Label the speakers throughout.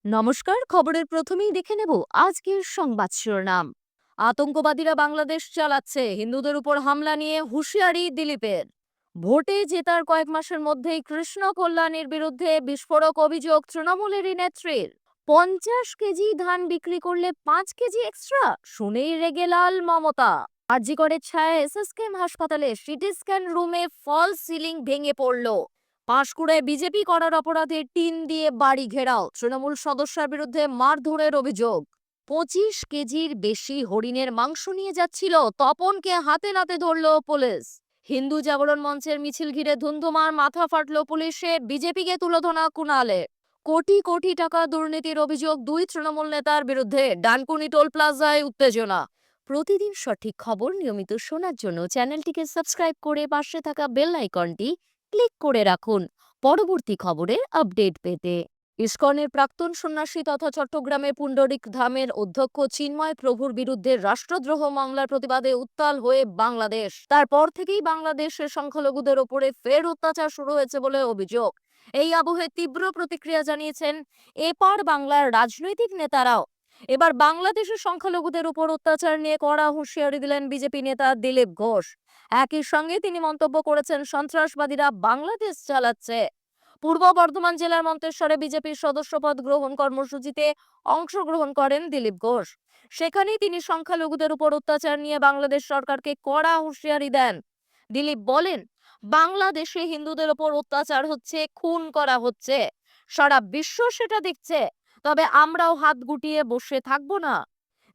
Speaker 1: নমস্কার, খবরের প্রথমেই দেখে নেব আজকের সংবাদ শিরোনাম। আতঙ্কবাদীরা বাংলাদেশ চালাচ্ছে, হিন্দুদের উপর হামলা নিয়ে হুঁশিয়ারি দিলীপের। ভোটে জেতার কয়েক মাসের মধ্যেই কৃষ্ণ কল্যাণীর বিরুদ্ধে বিস্ফোরক অভিযোগ তৃণমূলেরই নেত্রীর। 50 কেজি ধান বিক্রি করলে 5 কেজি এক্সট্রা, শুনেই রেগে লাল মমতা। আরজিকরের ছায়া এসএসকেএম হাসপাতালে সিটি স্ক্যান রুমে ফল সিলিং ভেঙে পড়ল। পাঁশকুড়ায় বিজেপি করার অপরাধে টিন দিয়ে বাড়ি ঘেরাও, তৃণমূল সদস্যের বিরুদ্ধে মারধরের অভিযোগ। 25 কেজির বেশি হরিণের মাংস নিয়ে যাচ্ছিল তপনকে, হাতে নাতে ধরল পুলিশ। হিন্দু জাগরণ মঞ্চের মিছিল ঘিরে ধুন্ধুমার, মাথা ফাটল পুলিশের, বিজেপিকে তুলোধনা কুণালে। কোটি কোটি টাকা দুর্নীতির অভিযোগ দুই তৃণমূল নেতার বিরুদ্ধে, ডানকুনি টোল প্লাজায় উত্তেজনা। প্রতিদিন সঠিক খবর নিয়মিত শোনার জন্য চ্যানেলটিকে সাবস্ক্রাইব করে পাশে থাকা বেল আইকনটি ক্লিক করে রাখুন পরবর্তী খবরের আপডেট পেতে। ইসকনের প্রাক্তন সন্ন্যাসী তথা চট্টগ্রামের পুণ্ডরিক ধামের অধ্যক্ষ চিন্ময় প্রভুর বিরুদ্ধে রাষ্ট্রদ্রোহ মামলার প্রতিবাদে উত্তাল হয়ে বাংলাদেশ। তারপর থেকেই বাংলাদেশের সংখ্যালঘুদের ওপরে ফের অত্যাচার শুরু হয়েছে বলে অভিযোগ। এই আবহে তীব্র প্রতিক্রিয়া জানিয়েছেন এপার বাংলার রাজনৈতিক নেতারাও। এবার বাংলাদেশের সংখ্যালঘুদের উপর অত্যাচার নিয়ে কড়া হুঁশিয়ারি দিলেন বিজেপি নেতা দিলীপ ঘোষ। একই সঙ্গে তিনি মন্তব্য করেছেন, সন্ত্রাসবাদীরা বাংলাদেশ চালাচ্ছে। পূর্ব বর্ধমান জেলার মন্তেশ্বরে বিজেপির সদস্যপদ গ্রহণ কর্মসূচিতে অংশগ্রহণ করেন দিলীপ ঘোষ। সেখানেই তিনি সংখ্যালঘুদের উপর অত্যাচার নিয়ে বাংলাদেশ সরকারকে কড়া হুঁশিয়ারি দেন। দিলীপ বলেন, বাংলাদেশে হিন্দুদের উপর অত্যাচার হচ্ছে, খুন করা হচ্ছে, সারা বিশ্ব সেটা দেখছে, তবে আমরাও হাত গুটিয়ে বসে থাকবো না।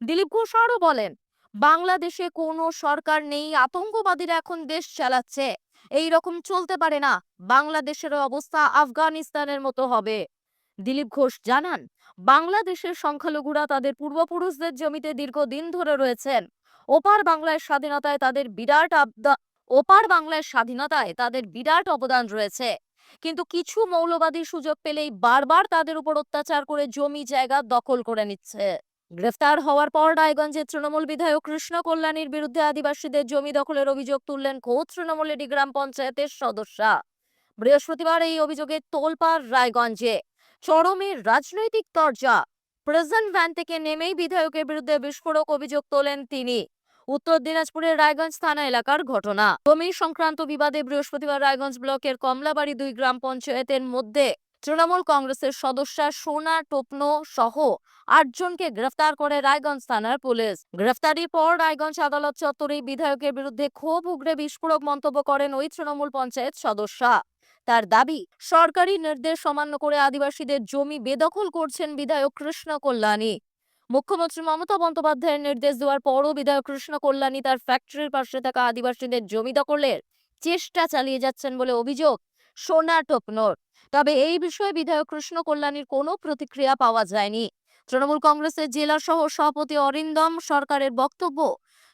Speaker 1: দিলীপ ঘোষ আরো বলেন, বাংলাদেশে কোনো সরকার নেই, আতঙ্কবাদীরা এখন দেশ চালাচ্ছে, এই রকম চলতে পারে না, বাংলাদেশের অবস্থা আফগানিস্তানের মতো হবে। দিলীপ ঘোষ জানান, বাংলাদেশের সংখ্যালঘুরা তাদের পূর্বপুরুষদের জমিতে দীর্ঘদিন ধরে রয়েছেন। ওপার বাংলার স্বাধীনতায় তাদের বিরাট অবদান রয়েছে। কিন্তু কিছু মৌলবাদী সুযোগ পেলেই বারবার তাদের উপর অত্যাচার করে জমি জায়গা দখল করে নিচ্ছে। গ্রেফতার হওয়ার পর রায়গঞ্জের তৃণমূল বিধায়ক কৃষ্ণ কল্যাণীর বিরুদ্ধে আদিবাসীদের জমি দখলের অভিযোগ তুললেন খোদ তৃণমূলেরই গ্রাম পঞ্চায়েতের সদস্যা। বৃহস্পতিবার এই অভিযোগে তোলপাড় রায়গঞ্জে। চরমে রাজনৈতিক তরজা। প্রেজেন্ট ভ্যান থেকে নেমেই বিধায়কের বিরুদ্ধে বিস্ফোরক অভিযোগ তোলেন তিনি। উত্তর দিনাজপুরের রায়গঞ্জ থানা এলাকার ঘটনা। জমি সংক্রান্ত বিবাদে বৃহস্পতিবার রায়গঞ্জ ব্লকের কমলাবাড়ি 2 গ্রাম পঞ্চায়েতের মধ্যে তৃণমূল কংগ্রেসের সদস্যা সোনা টোপনো সহ 8 জনকে গ্রেফতার করে রায়গঞ্জ থানার পুলিশ। গ্রেফতারির পর রায়গঞ্জ আদালত চত্বরে বিধায়কের বিরুদ্ধে ক্ষোভ উগরে বিস্ফোরক মন্তব্য করেন ওই তৃণমূল পঞ্চায়েত সদস্যা। তার দাবি, সরকারি নির্দেশ অমান্য করে আদিবাসীদের জমি বেদখল করছেন বিধায়ক কৃষ্ণ কল্যাণী। মুখ্যমন্ত্রী মমতা বন্দ্যোপাধ্যায়ের নির্দেশ দেওয়ার পরও বিধায়ক কৃষ্ণ কল্যাণী তার ফ্যাক্টরির পাশে থাকা আদিবাসীদের জমি দখলের চেষ্টা চালিয়ে যাচ্ছেন বলে অভিযোগ সোনা টোপনোর। তবে এই বিষয়ে বিধায়ক কৃষ্ণ কল্যাণীর কোনো প্রতিক্রিয়া পাওয়া যায়নি। তৃণমূল কংগ্রেসের জেলা সহ সভাপতি অরিন্দম সরকারের বক্তব্য,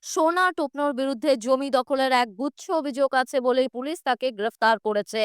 Speaker 1: সোনা টোপনোর বিরুদ্ধে জমি দখলের এক গুচ্ছ অভিযোগ আছে বলেই পুলিশ তাকে গ্রেফতার করেছে।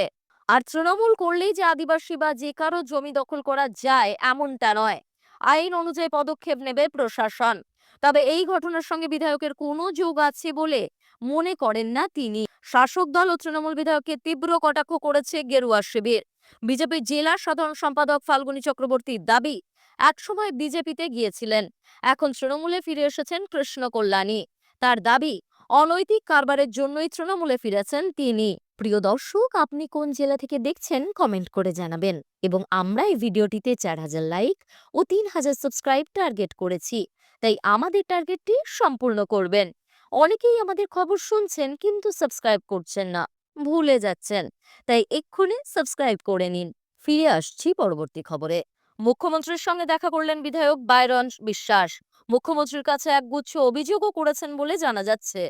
Speaker 1: আর তৃণমূল করলেই যে আদিবাসী বা যে কারো জমি দখল করা যায় এমনটা নয়, আইন অনুযায়ী পদক্ষেপ নেবে প্রশাসন। তবে এই ঘটনার সঙ্গে বিধায়কের কোনো যোগ আছে বলে মনে করেন না তিনি। শাসক দল ও তৃণমূল বিধায়ককে তীব্র কটাক্ষ করেছে গেরুয়া শিবির। বিজেপির জেলা সাধারণ সম্পাদক ফাল্গুনী চক্রবর্তীর দাবি, একসময় বিজেপিতে গিয়েছিলেন, এখন তৃণমূলে ফিরে এসেছেন কৃষ্ণ কল্যাণী। তার দাবি, অনৈতিক কারবারের জন্যই তৃণমূলে ফিরেছেন তিনি। প্রিয় দর্শক, আপনি কোন জেলা থেকে দেখছেন কমেন্ট করে জানাবেন। এবং আমরা এই ভিডিওটিতে 4000 লাইক ও 3000 সাবস্ক্রাইব টার্গেট করেছি, তাই আমাদের টার্গেটটি সম্পূর্ণ করবেন। অনেকেই আমাদের খবর শুনছেন কিন্তু সাবস্ক্রাইব করছেন না, ভুলে যাচ্ছেন, তাই এক্ষুনি সাবস্ক্রাইব করে নিন। ফিরে আসছি পরবর্তী খবরে। মুখ্যমন্ত্রীর সঙ্গে দেখা করলেন বিধায়ক বাইরন বিশ্বাস। মুখ্যমন্ত্রীর কাছে একগুচ্ছ অভিযোগও করেছেন বলে জানা যাচ্ছে।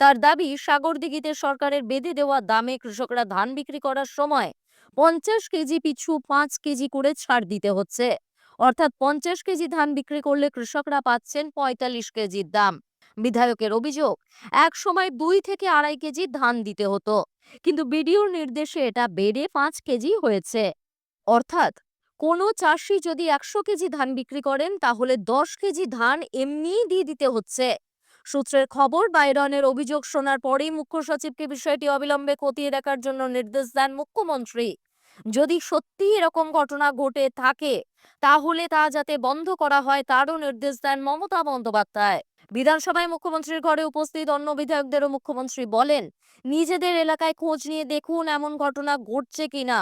Speaker 1: তার দাবি, সাগরদিঘিতে সরকারের বেঁধে দেওয়া দামে কৃষকরা ধান বিক্রি করার সময় 50 কেজি পিছু 5 কেজি করে ছাড় দিতে হচ্ছে। অর্থাৎ 50 কেজি ধান বিক্রি করলে কৃষকরা পাচ্ছেন 45 কেজির দাম। বিধায়কের অভিযোগ, এক সময় 2 থেকে 2.5 কেজি ধান দিতে হতো, কিন্তু বিডিওর নির্দেশে এটা বেড়ে 5 কেজি হয়েছে। অর্থাৎ কোনো চাষি যদি 100 কেজি ধান বিক্রি করেন তাহলে 10 কেজি ধান এমনিই দিয়ে দিতে হচ্ছে। সূত্রের খবর, বাইরনের অভিযোগ শোনার পরেই মুখ্য সচিবকে বিষয়টি অবিলম্বে খতিয়ে দেখার জন্য নির্দেশ দেন মুখ্যমন্ত্রী। যদি সত্যি এরকম ঘটনা ঘটে থাকে তাহলে তা যাতে বন্ধ করা হয় তারও নির্দেশ দেন মমতা বন্দ্যোপাধ্যায়। বিধানসভায় মুখ্যমন্ত্রীর ঘরে উপস্থিত অন্য বিধায়কদেরও মুখ্যমন্ত্রী বলেন, নিজেদের এলাকায় খোঁজ নিয়ে দেখুন এমন ঘটনা ঘটছে কিনা,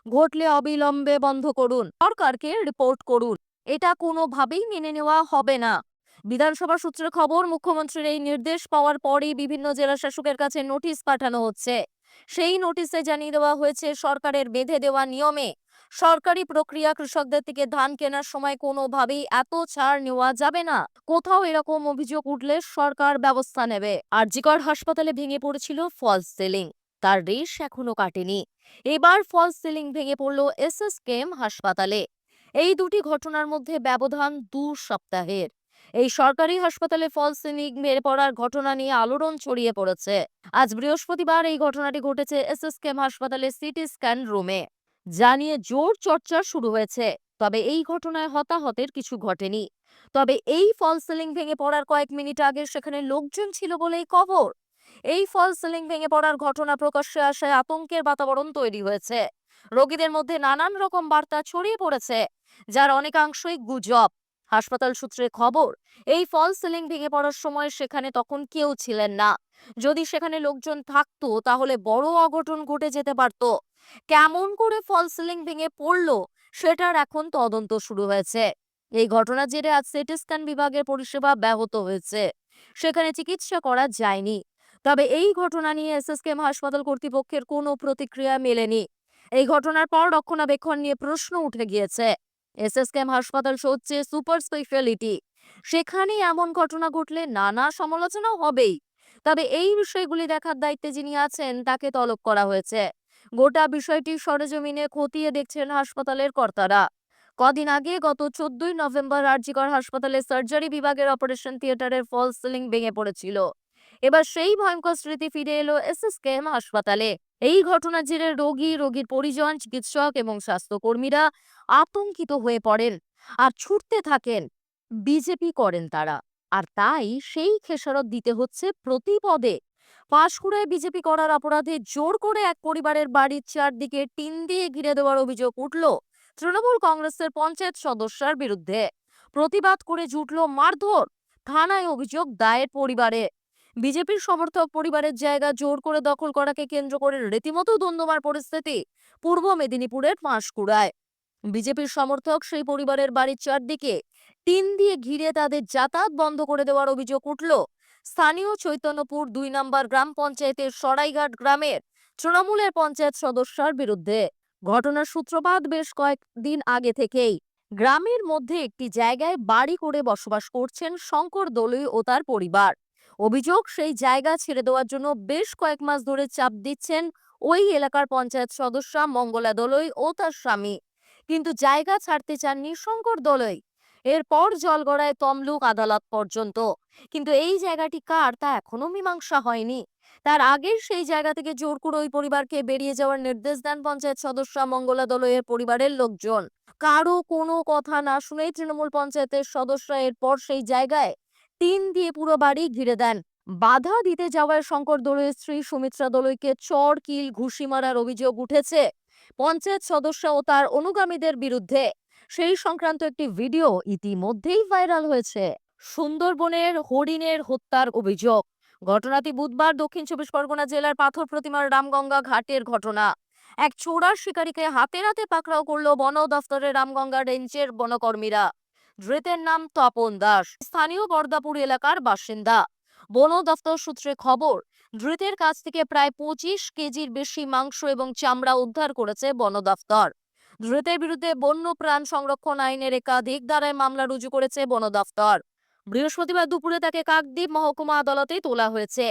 Speaker 1: ঘটলে অবিলম্বে বন্ধ করুন, সরকারকে রিপোর্ট করুন। এটা কোনোভাবেই মেনে নেওয়া হবে না। বিধানসভা সূত্রে খবর, মুখ্যমন্ত্রীর এই নির্দেশ পাওয়ার পরই বিভিন্ন জেলা শাসকের কাছে নোটিশ পাঠানো হচ্ছে। সেই নোটিশে জানিয়ে দেওয়া হয়েছে, সরকারের বেঁধে দেওয়া নিয়মে সরকারি প্রক্রিয়া কৃষকদের থেকে ধান কেনার সময় কোনোভাবেই এত ছাড় নেওয়া যাবে না। কোথাও এরকম অভিযোগ উঠলে সরকার ব্যবস্থা নেবে। আরজিকর হাসপাতালে ভেঙে পড়েছিল ফলস সিলিং, তার রেশ এখনো কাটেনি। এবার ফলস সিলিং ভেঙে পড়ল এসএসকেএম হাসপাতালে। এই দুটি ঘটনার মধ্যে ব্যবধান 2 সপ্তাহের। এই সরকারি হাসপাতালে ফলস সিলিং ভেঙে পড়ার ঘটনা নিয়ে আলোড়ন ছড়িয়ে পড়েছে। আজ বৃহস্পতিবার এই ঘটনাটি ঘটেছে এসএসকেএম হাসপাতালে সিটি স্ক্যান রুমে, যা নিয়ে জোর চর্চা শুরু হয়েছে। তবে এই ঘটনায় হতাহতের কিছু ঘটেনি। তবে এই ফলস সিলিং ভেঙে পড়ার কয়েক মিনিট আগে সেখানে লোকজন ছিল বলেই খবর। এই ফলস সিলিং ভেঙে পড়ার ঘটনা প্রকাশ্যে আসায় আতঙ্কের বাতাবরণ তৈরি হয়েছে। রোগীদের মধ্যে নানান রকম বার্তা ছড়িয়ে পড়েছে, যার অনেকাংশই গুজব। হাসপাতাল সূত্রে খবর, এই ফলস সিলিং ভেঙে পড়ার সময় সেখানে তখন কেউ ছিলেন না। যদি সেখানে লোকজন থাকতো তাহলে বড় অঘটন ঘটে যেতে পারত। কেমন করে ফলস সিলিং ভেঙে পড়লো সেটার এখন তদন্ত শুরু হয়েছে। এই ঘটনার জেরে আজ সিটি স্ক্যান বিভাগের পরিষেবা ব্যাহত হয়েছে, সেখানে চিকিৎসা করা যায়নি। তবে এই ঘটনা নিয়ে এসএসকেএম হাসপাতাল কর্তৃপক্ষের কোনো প্রতিক্রিয়া মেলেনি। এই ঘটনার পর রক্ষণাবেক্ষণ নিয়ে প্রশ্ন উঠে গিয়েছে। এসএসকেএম হাসপাতাল হচ্ছে সুপার স্পেশালিটি, সেখানে এমন ঘটনা ঘটলে নানা সমালোচনা হবেই। তবে এই বিষয়গুলি দেখার দায়িত্বে যিনি আছেন তাকে তলব করা হয়েছে। গোটা বিষয়টি সরেজমিনে খতিয়ে দেখছেন হাসপাতালের কর্তারা। কদিন আগে গত 14ই নভেম্বর আরজিকর হাসপাতালে সার্জারি বিভাগের অপারেশন থিয়েটারের ফলস সিলিং ভেঙে পড়েছিল। এবার সেই ভয়ঙ্কর স্মৃতি ফিরে এলো এসএসকেএম হাসপাতালে। এই ঘটনার জেরে রোগী, রোগীর পরিজন, চিকিৎসক এবং স্বাস্থ্যকর্মীরা আতঙ্কিত হয়ে পড়েন আর ছুটতে থাকেন। বিজেপি করেন তারা, আর তাই সেই খেসারত দিতে হচ্ছে প্রতি পদে। পাঁশকুড়ায় বিজেপি করার অপরাধে জোর করে এক পরিবারের বাড়ির চারদিকে টিন দিয়ে ঘিরে দেওয়ার অভিযোগ উঠল তৃণমূল কংগ্রেসের পঞ্চায়েত সদস্যার বিরুদ্ধে। প্রতিবাদ করে জুটল মারধর, থানায় অভিযোগ দায়ের পরিবারে। বিজেপির সমর্থক পরিবারের জায়গা জোর করে দখল করাকে কেন্দ্র করে রীতিমতো দ্বন্দ্বমার পরিস্থিতি পূর্ব মেদিনীপুরের পাঁশকুড়ায়। বিজেপির সমর্থক সেই পরিবারের বাড়ির চারদিকে টিন দিয়ে ঘিরে তাদের যাতায়াত বন্ধ করে দেওয়ার অভিযোগ উঠল স্থানীয় চৈতন্যপুর 2 নম্বর গ্রাম পঞ্চায়েতের সরাইঘাট গ্রামের তৃণমূলের পঞ্চায়েত সদস্যার বিরুদ্ধে। ঘটনার সূত্রপাত বেশ কয়েকদিন আগে থেকেই। গ্রামের মধ্যে একটি জায়গায় বাড়ি করে বসবাস করছেন শঙ্কর দলুই ও তার পরিবার। অভিযোগ, সেই জায়গা ছেড়ে দেওয়ার জন্য বেশ কয়েক মাস ধরে চাপ দিচ্ছেন ওই এলাকার পঞ্চায়েত সদস্যা মঙ্গলা দলুই ও তার স্বামী, কিন্তু জায়গা ছাড়তে চাননি শঙ্কর দলুই। এরপর জল গড়ায় তমলুক আদালত পর্যন্ত, কিন্তু এই জায়গাটি কার তা এখনো মীমাংসা হয়নি। তার আগের সেই জায়গা থেকে জোর করে ওই পরিবারকে বেরিয়ে যাওয়ার নির্দেশ দেন পঞ্চায়েত সদস্যা মঙ্গলা দলুইয়ের পরিবারের লোকজন। কারো কোনো কথা না শুনেই তৃণমূল পঞ্চায়েতের সদস্যরা এরপর সেই জায়গায় টিন দিয়ে পুরো বাড়ি ঘিরে দেন। বাধা দিতে যাওয়ায় শঙ্কর দলুইয়ের স্ত্রী সুমিত্রা দলুইকে চড়, কিল, ঘুষি মারার অভিযোগ উঠেছে পঞ্চায়েত সদস্য ও তার অনুগামীদের বিরুদ্ধে। সেই সংক্রান্ত একটি ভিডিও ইতিমধ্যেই ভাইরাল হয়েছে। সুন্দরবনের হরিণের হত্যার অভিযোগ। ঘটনাটি বুধবার দক্ষিণ 24 পরগনা জেলার পাথর প্রতিমার রামগঙ্গা ঘাটের ঘটনা। এক চোরার শিকারীকে হাতে নাতে পাকড়াও করল বন দফতরের রামগঙ্গা রেঞ্জের বনকর্মীরা। ধৃতের নাম তপন দাস, স্থানীয় বর্দাপুর এলাকার বাসিন্দা। বন দফতর সূত্রে খবর, ধৃতের কাছ থেকে প্রায় 25 কেজির বেশি মাংস এবং চামড়া উদ্ধার করেছে বন দফতর। ধৃতের বিরুদ্ধে বন্য প্রাণ সংরক্ষণ আইনের একাধিক ধারায় মামলা রুজু করেছে বন দফতর। বৃহস্পতিবার দুপুরে তাকে কাকদ্বীপ মহকুমা আদালতে তোলা হয়েছে।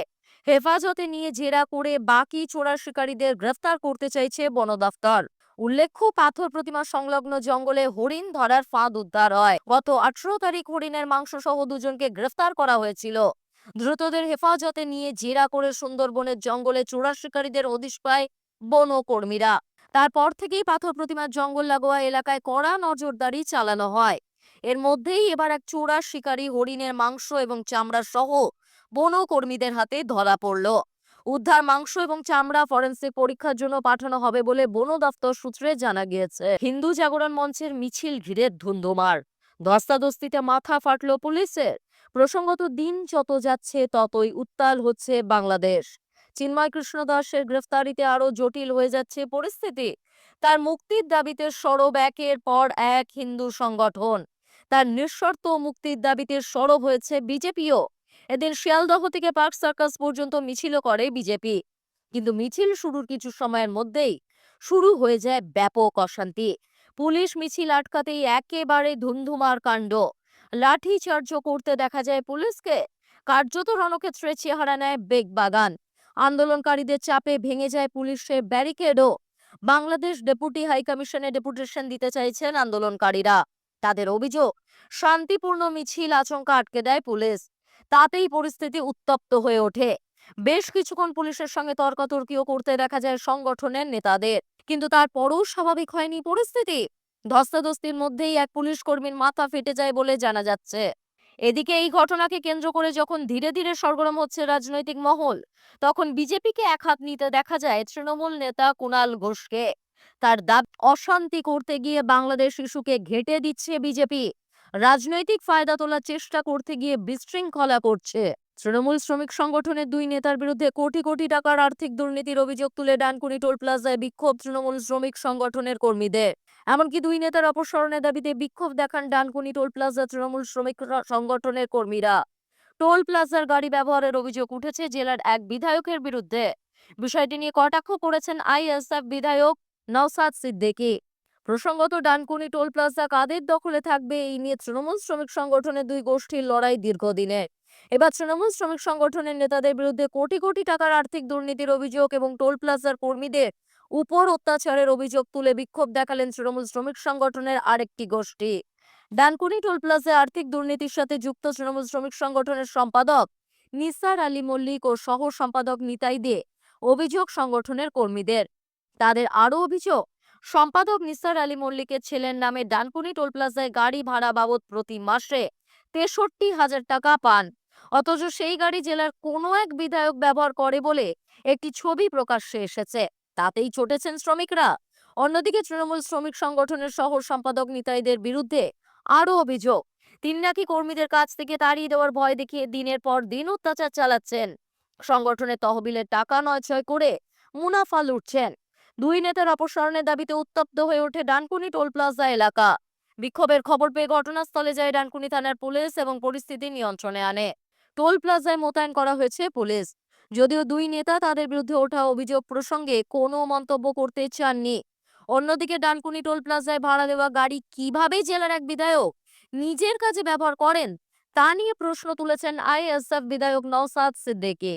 Speaker 1: হেফাজতে নিয়ে জেরা করে বাকি চোরার শিকারীদের গ্রেফতার করতে চাইছে বন দফতর। উল্লেখ্য, পাথর প্রতিমা সংলগ্ন জঙ্গলে হরিণ ধরার ফাঁদ উদ্ধার হয়। গত 18 তারিখ হরিণের মাংস সহ দুজনকে গ্রেফতার করা হয়েছিল। ধৃতদের হেফাজতে নিয়ে জেরা করে সুন্দরবনের জঙ্গলে চোরার শিকারীদের হদিশ পায় বনকর্মীরা। তারপর থেকেই পাথর প্রতিমার জঙ্গল লাগোয়া এলাকায় কড়া নজরদারি চালানো হয়। এর মধ্যেই এবার এক চোরার শিকারী হরিণের মাংস এবং চামড়া সহ বনকর্মীদের হাতে ধরা পড়ল। উদ্ধার মাংস এবং চামড়া ফরেনসিক পরীক্ষার জন্য পাঠানো হবে বলে বন দপ্তর সূত্রে জানা গিয়েছে। হিন্দু জাগরণ মঞ্চের মিছিল ঘিরে ধুন্ধুমার, ধস্তাধস্তিতে মাথা ফাটল পুলিশের। প্রসঙ্গত, দিন যত যাচ্ছে ততই উত্তাল হচ্ছে বাংলাদেশ। চিন্ময় কৃষ্ণ দাসের গ্রেফতারিতে আরো জটিল হয়ে যাচ্ছে পরিস্থিতি। তার মুক্তির দাবিতে সরব একের পর এক হিন্দু সংগঠন। তার নিঃশর্ত মুক্তির দাবিতে সরব হয়েছে বিজেপিও। এদিন শিয়ালদহ থেকে পার্ক সার্কাস পর্যন্ত মিছিলও করে বিজেপি। কিন্তু মিছিল শুরুর কিছু সময়ের মধ্যেই শুরু হয়ে যায় ব্যাপক অশান্তি। পুলিশ মিছিল আটকাতেই একেবারে ধুন্ধুমার কাণ্ড। লাঠিচার্জ করতে দেখা যায় পুলিশকে। কার্যত রণক্ষেত্রে চেহারা নেয় বেগবাগান। আন্দোলনকারীদের চাপে ভেঙে যায় পুলিশের ব্যারিকেডও। বাংলাদেশ ডেপুটি হাইকমিশনে ডেপুটেশন দিতে চাইছেন আন্দোলনকারীরা। তাদের অভিযোগ, শান্তিপূর্ণ মিছিল আচমকা আটকে দেয় পুলিশ। তাতেই পরিস্থিতি উত্তপ্ত হয়ে ওঠে। বেশ কিছুক্ষণ পুলিশের সঙ্গে তর্কাতর্কিও করতে দেখা যায় সংগঠনের নেতাদের। কিন্তু তারপরও স্বাভাবিক হয়নি পরিস্থিতি। ধস্তাধস্তির মধ্যেই এক পুলিশ কর্মীর মাথা ফেটে যায় বলে জানা যাচ্ছে। এদিকে এই ঘটনাকে কেন্দ্র করে যখন ধীরে ধীরে সরগরম হচ্ছে রাজনৈতিক মহল, তখন বিজেপিকে একহাত নিতে দেখা যায় তৃণমূল নেতা কুণাল ঘোষকে। তার দাবি, অশান্তি করতে গিয়ে বাংলাদেশ ইস্যুকে ঘেঁটে দিচ্ছে বিজেপি। রাজনৈতিক ফায়দা তোলার চেষ্টা করতে গিয়ে বিশৃঙ্খলা করছে। তৃণমূল শ্রমিক সংগঠনের দুই নেতার বিরুদ্ধে কোটি কোটি টাকার আর্থিক দুর্নীতির অভিযোগ তুলে ডানকুনি টোল প্লাজায় বিক্ষোভ তৃণমূল শ্রমিক সংগঠনের কর্মীদের। এমনকি দুই নেতার অপসারণের দাবিতে বিক্ষোভ দেখান ডানকুনি টোল প্লাজা তৃণমূল শ্রমিক সংগঠনের কর্মীরা। টোল প্লাজার গাড়ি ব্যবহারের অভিযোগ উঠেছে জেলার এক বিধায়কের বিরুদ্ধে। বিষয়টি নিয়ে কটাক্ষ করেছেন আইএসএফ বিধায়ক নওসাদ সিদ্দিকী। প্রসঙ্গত, ডানকুনি টোল প্লাজা কাদের দখলে থাকবে এই নিয়ে তৃণমূল শ্রমিক সংগঠনের দুই গোষ্ঠীর লড়াই দীর্ঘদিনের। এবার তৃণমূল শ্রমিক সংগঠনের নেতাদের বিরুদ্ধে কোটি কোটি টাকার আর্থিক দুর্নীতির অভিযোগ এবং টোল প্লাজার কর্মীদের উপর অত্যাচারের অভিযোগ তুলে বিক্ষোভ দেখালেন তৃণমূল শ্রমিক সংগঠনের আরেকটি গোষ্ঠী। ডানকুনি টোল প্লাজায় আর্থিক দুর্নীতির সাথে যুক্ত তৃণমূল শ্রমিক সংগঠনের সম্পাদক নিসার আলী মল্লিক ও সহ সম্পাদক নিতাই দে অভিযোগ সংগঠনের কর্মীদের। তাদের আরও অভিযোগ, সম্পাদক নিসার আলী মল্লিকের ছেলের নামে ডানকুনি টোল প্লাজায় গাড়ি ভাড়া বাবদ প্রতি মাসে ৬৩,০০০ টাকা পান। অথচ সেই গাড়ি জেলার কোনো এক বিধায়ক ব্যবহার করে বলে একটি ছবি প্রকাশ্যে এসেছে। তাতেই চটেছেন শ্রমিকরা। অন্যদিকে তৃণমূল শ্রমিক সংগঠনের সহ সম্পাদক নিতাইদের বিরুদ্ধে আরও অভিযোগ, তিনি নাকি কর্মীদের কাছ থেকে তাড়িয়ে দেওয়ার ভয় দেখিয়ে দিনের পর দিন অত্যাচার চালাচ্ছেন। সংগঠনের তহবিলের টাকা নয়ছয় করে মুনাফা লুটছেন। দুই নেতার অপসারণের দাবিতে উত্তপ্ত হয়ে ওঠে ডানকুনি টোল প্লাজা এলাকা। বিক্ষোভের খবর পেয়ে ঘটনাস্থলে যায় ডানকুনি থানার পুলিশ এবং পরিস্থিতি নিয়ন্ত্রণে আনে। টোল প্লাজায় মোতায়েন করা হয়েছে পুলিশ। যদিও দুই নেতা তাদের বিরুদ্ধে ওঠা অভিযোগ প্রসঙ্গে কোনো মন্তব্য করতে চাননি। অন্যদিকে ডানকুনি টোল প্লাজায় ভাড়া দেওয়া গাড়ি কিভাবে জেলার এক বিধায়ক নিজের কাজে ব্যবহার করেন তা নিয়ে প্রশ্ন তুলেছেন আইএসএফ বিধায়ক নওসাদ সিদ্দিকী।